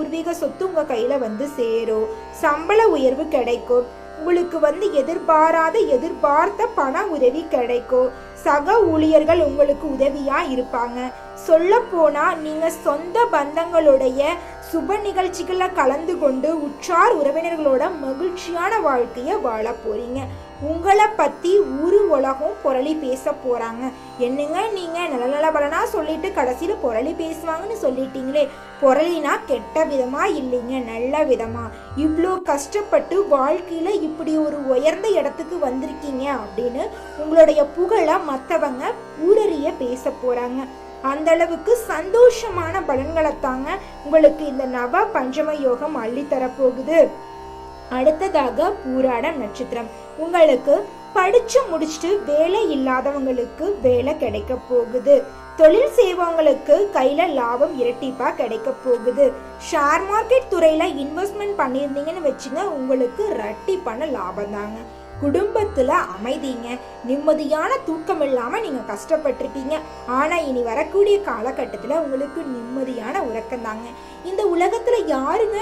பூர்வீக சொத்து உங்க கையில சேரும். சம்பள உயர்வு கிடைக்கும். உங்களுக்கு எதிர்பார்த்த பண உதவி கிடைக்கும். சக ஊழியர்கள் உங்களுக்கு உதவியா இருப்பாங்க. சொல்ல போனா நீங்க சொந்த பந்தங்களுடைய சுப நிகழ்ச்சிகளை கலந்து கொண்டு உற்றார் உறவினர்களோட மகிழ்ச்சியான வாழ்க்கைய வாழ போறீங்க. உங்களை பத்தி ஊரு உலகம் புரளி பேச போறாங்க. என்னங்க நீங்க நல்ல பலனா சொல்லிட்டு கடைசியில புரளி பேசுவாங்கன்னு சொல்லிட்டீங்களே, புரளினா கெட்ட விதமா இல்லைங்க, நல்ல விதமா. இவ்வளோ கஷ்டப்பட்டு வாழ்க்கையில இப்படி ஒரு உயர்ந்த இடத்துக்கு வந்திருக்கீங்க அப்படின்னு உங்களுடைய புகழ மற்றவங்க ஊரறிய பேச போறாங்க. அந்த அளவுக்கு சந்தோஷமான பலன்களை தாங்க உங்களுக்கு இந்த நவ பஞ்சம யோகம் அள்ளித்தரப்போகுது. அடுத்ததாக பூராடம் நட்சத்திரம். உங்களுக்கு படிச்சு முடிச்சுட்டு வேலை இல்லாதவங்களுக்கு வேலை கிடைக்க போகுது. தொழில் செய்வவங்களுக்கு கையில லாபம் இரட்டிப்பா கிடைக்க போகுது. ஷேர் மார்க்கெட் துறையில இன்வெஸ்ட்மெண்ட் பண்ணியிருந்தீங்கன்னு வச்சுங்க, உங்களுக்கு இரட்டிப்பான லாபம் தாங்க. குடும்பத்துல அமைதிங்க. நிம்மதியான தூக்கம் இல்லாம நீங்க கஷ்டப்பட்டிருப்பீங்க. ஆனா இனி வரக்கூடிய காலகட்டத்துல உங்களுக்கு நிம்மதியான உறக்கம் தாங்க. இந்த உலகத்துல யாருங்க